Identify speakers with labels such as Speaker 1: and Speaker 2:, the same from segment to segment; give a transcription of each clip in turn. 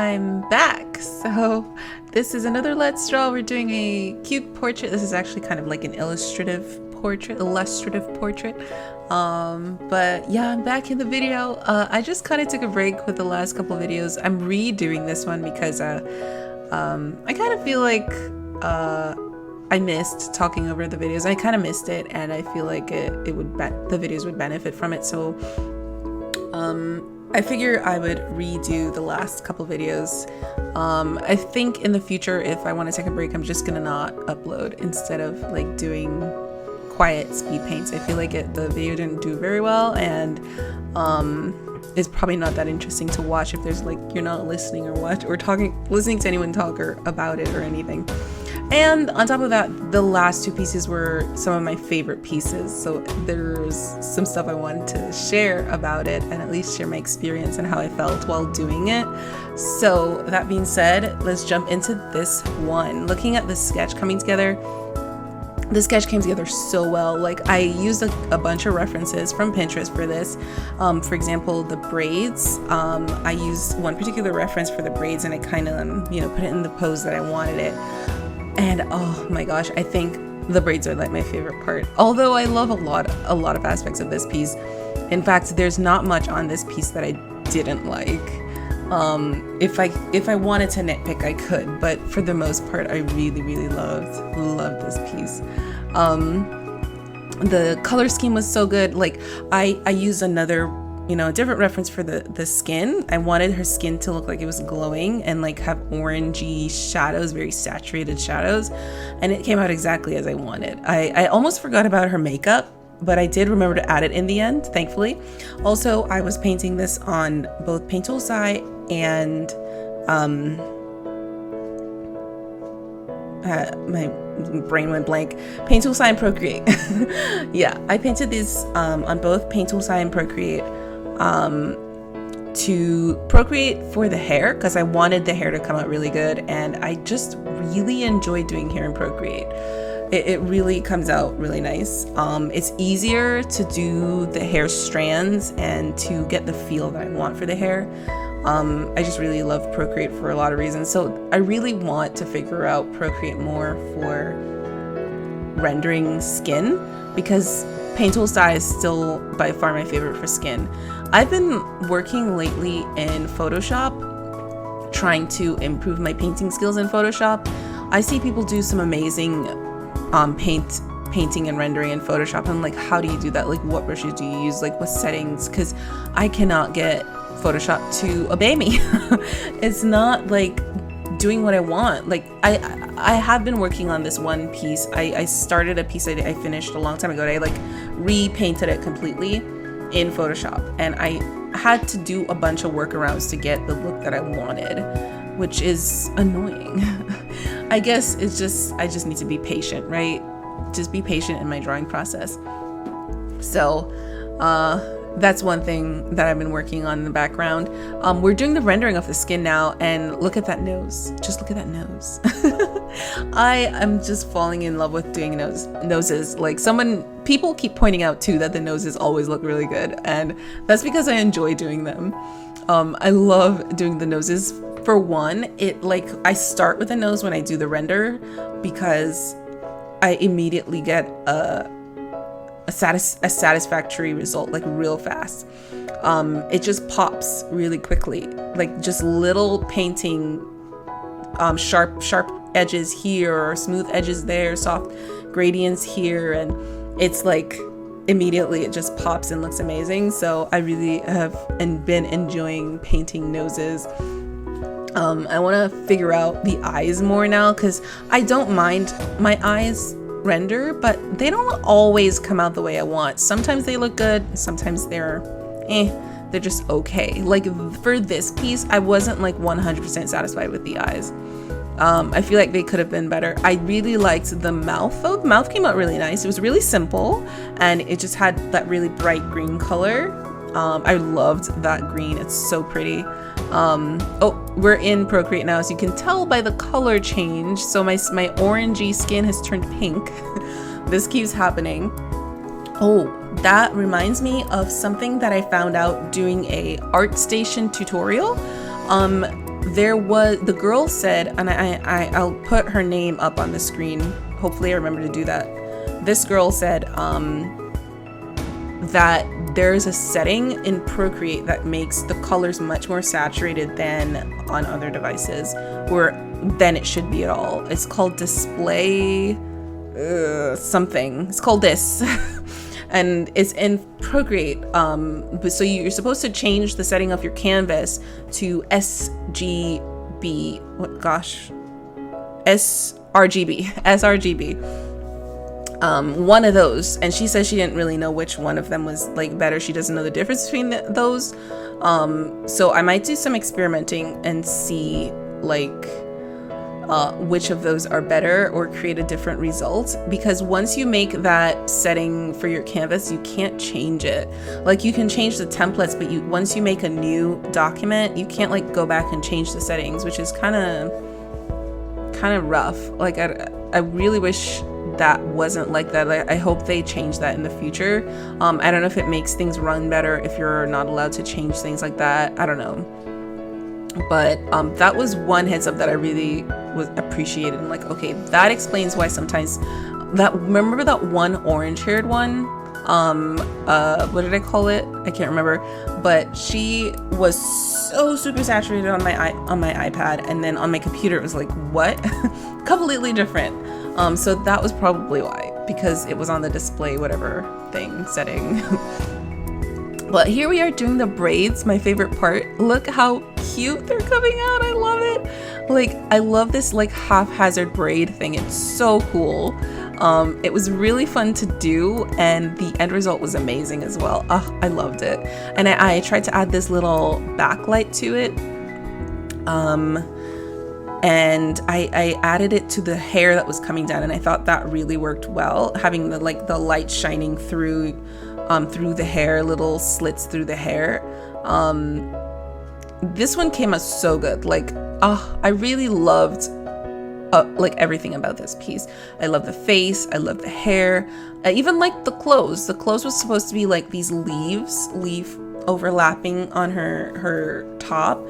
Speaker 1: I'm back. So this is another Let's Draw. We're doing a cute portrait. This is actually kind of like an illustrative portrait. But yeah, I'm back in the video. I just kind of took a break with the last couple of videos. I'm redoing this one because I kind of feel like I missed talking over the videos. I kind of missed it, and I feel like the videos would benefit from it. So I figure I would redo the last couple videos. I think in the future, if I want to take a break, I'm just gonna not upload instead of like doing quiet speed paints. I feel like the video didn't do very well, and it's probably not that interesting to watch if there's like you're not listening or listening to anyone talk about it or anything. And on top of that, the last two pieces were some of my favorite pieces, so there's some stuff I wanted to share about it and at least share my experience and how I felt while doing it. So that being said, let's jump into this one. Looking at the sketch coming together, the sketch came together so well. Like, I used a bunch of references from Pinterest for this. For example, the braids. I used one particular reference for the braids, and I kind of put it in the pose that I wanted it. And oh my gosh, I think the braids are like my favorite part. Although I love a lot of aspects of this piece. In fact, there's not much on this piece that I didn't like. If I wanted to nitpick, I could, but for the most part, I really loved this piece. The color scheme was so good. Like, I used another different reference for the skin. I wanted her skin to look like it was glowing and like have orangey shadows, very saturated shadows, and it came out exactly as I wanted. I almost forgot about her makeup, but I did remember to add it in the end, thankfully. Also, I was painting this on both Paint Tool SAI and my brain went blank. Paint Tool SAI and Procreate. Yeah, I painted these on both Paint Tool SAI and Procreate. To Procreate for the hair, because I wanted the hair to come out really good, and I just really enjoy doing hair in Procreate. It really comes out really nice. It's easier to do the hair strands and to get the feel that I want for the hair. I just really love Procreate for a lot of reasons. So I really want to figure out Procreate more for rendering skin, because Paint Tool SAI is still by far my favorite for skin. I've been working lately in Photoshop, trying to improve my painting skills in Photoshop. I see people do some amazing painting and rendering in Photoshop. I'm like, how do you do that? Like, what brushes do you use? Like, what settings? Because I cannot get Photoshop to obey me. It's not like doing what I want. Like, I have been working on this one piece. I started a piece I finished a long time ago, and I like repainted it completely in Photoshop, and I had to do a bunch of workarounds to get the look that I wanted, which is annoying. I guess I just need to be patient, right? Just be patient in my drawing process. So that's one thing that I've been working on in the background. We're doing the rendering of the skin now, and look at that nose. Just look at that nose. I am just falling in love with doing noses. Like, people keep pointing out too that the noses always look really good, and that's because I enjoy doing them. I love doing the noses. For one, I start with the nose when I do the render, because I immediately get a satisfactory result, like real fast. It just pops really quickly, like just little painting, sharp edges here or smooth edges there, soft gradients here, and it's like immediately it just pops and looks amazing. So I really have been enjoying painting noses. I want to figure out the eyes more now, because I don't mind my eyes render, but they don't always come out the way I want. Sometimes they look good, sometimes they're just okay. Like, for this piece, I wasn't like 100% satisfied with the eyes. I feel like they could have been better. I really liked the mouth though. The mouth came out really nice. It was really simple, and it just had that really bright green color. I loved that green. It's so pretty. Oh, we're in Procreate now, so you can tell by the color change. So my orangey skin has turned pink. This keeps happening. Oh, that reminds me of something that I found out doing a ArtStation tutorial. the girl said, and I'll put her name up on the screen. Hopefully I remember to do that. This girl said that there's a setting in Procreate that makes the colors much more saturated than on other devices, than it should be at all. It's called display something. It's called this. And it's in Procreate. So you're supposed to change the setting of your canvas to sRGB. One of those. And she says she didn't really know which one of them was like better. She doesn't know the difference between those. So I might do some experimenting and see like which of those are better, or create a different result, because once you make that setting for your canvas, you can't change it. Like you can change the templates, but once you make a new document, you can't like go back and change the settings, which is kind of rough. Like I really wish that wasn't like that. I hope they change that in the future. I don't know if it makes things run better if you're not allowed to change things like that. I don't know. But that was one heads up that I really was appreciated. I'm like, okay, that explains why sometimes remember that one orange haired one? What did I call it? I can't remember. But she was so super saturated on my iPad, and then on my computer it was like, what? Completely different. So that was probably why, because it was on the display whatever thing setting. But here we are doing the braids, my favorite part. Look how cute they're coming out. I love it. Like, I love this like haphazard braid thing. It's so cool. It was really fun to do, and the end result was amazing as well. Oh, I loved it. And I tried to add this little backlight to it. And I added it to the hair that was coming down, and I thought that really worked well, having the light shining through the hair, little slits through the hair. This one came out so good. Like, I really loved like everything about this piece. I love the face, I love the hair, I even like the clothes. The clothes was supposed to be like these leaf overlapping on her top,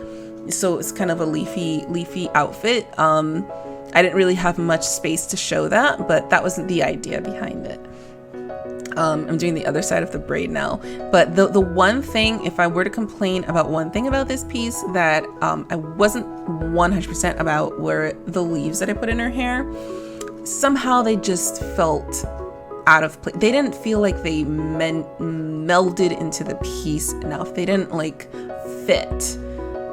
Speaker 1: so it's kind of a leafy outfit. I didn't really have much space to show that, but that wasn't the idea behind it. I'm doing the other side of the braid now. But the one thing, if I were to complain about one thing about this piece that I wasn't 100% about, were the leaves that I put in her hair. Somehow they just felt out of place. They didn't feel like they melded into the piece enough. They didn't like fit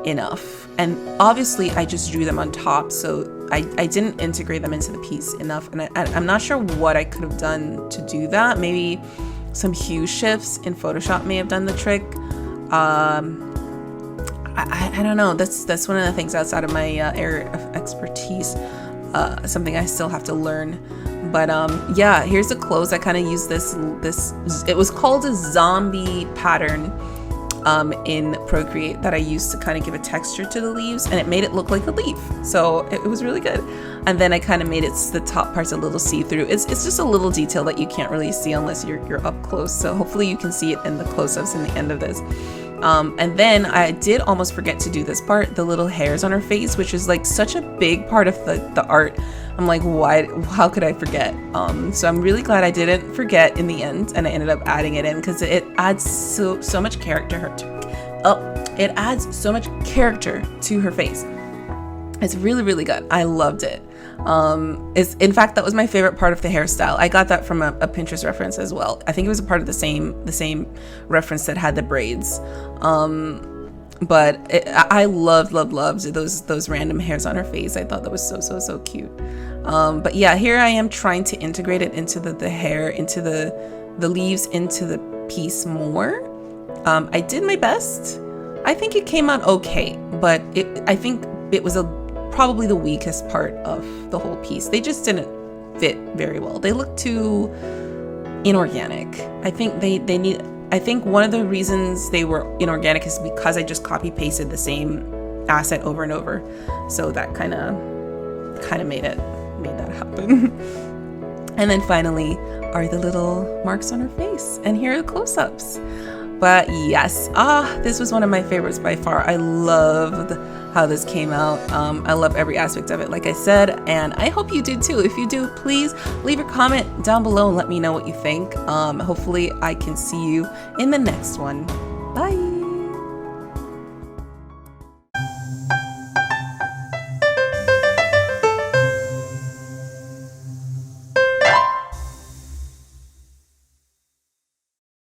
Speaker 1: enough. And obviously I just drew them on top, so I didn't integrate them into the piece enough, and I'm not sure what I could have done to do that. Maybe some hue shifts in Photoshop may have done the trick. I don't know. That's one of the things outside of my area of expertise. Something I still have to learn. But yeah, here's the clothes. I kind of used this. It was called a zombie pattern in Procreate that I used to kind of give a texture to the leaves, and it made it look like a leaf, so it was really good. And then I kind of made the top parts a little see-through. It's just a little detail that you can't really see unless you're up close, so hopefully you can see it in the close-ups in the end of this. And then I did almost forget to do this part, the little hairs on her face, which is like such a big part of the art. I'm like, why? How could I forget? So I'm really glad I didn't forget in the end, and I ended up adding it in because it adds so much character. It adds so much character to her face. It's really, really good. I loved it. In fact, that was my favorite part of the hairstyle. I got that from a Pinterest reference as well. I think it was a part of the same reference that had the braids. But I loved those random hairs on her face. I thought that was so cute. But yeah, here I am trying to integrate it into the hair, into the leaves, into the piece more. I did my best. I think it came out okay, but I think it was probably the weakest part of the whole piece. They just didn't fit very well. They look too inorganic. I think one of the reasons they were inorganic is because I just copy pasted the same asset over and over. So that kind of made that happen. And then finally are the little marks on her face. And here are the close-ups. But yes, this was one of my favorites by far. I loved how this came out. I love every aspect of it, like I said, and I hope you do too. If you do, please leave a comment down below and let me know what you think. Hopefully I can see you in the next one.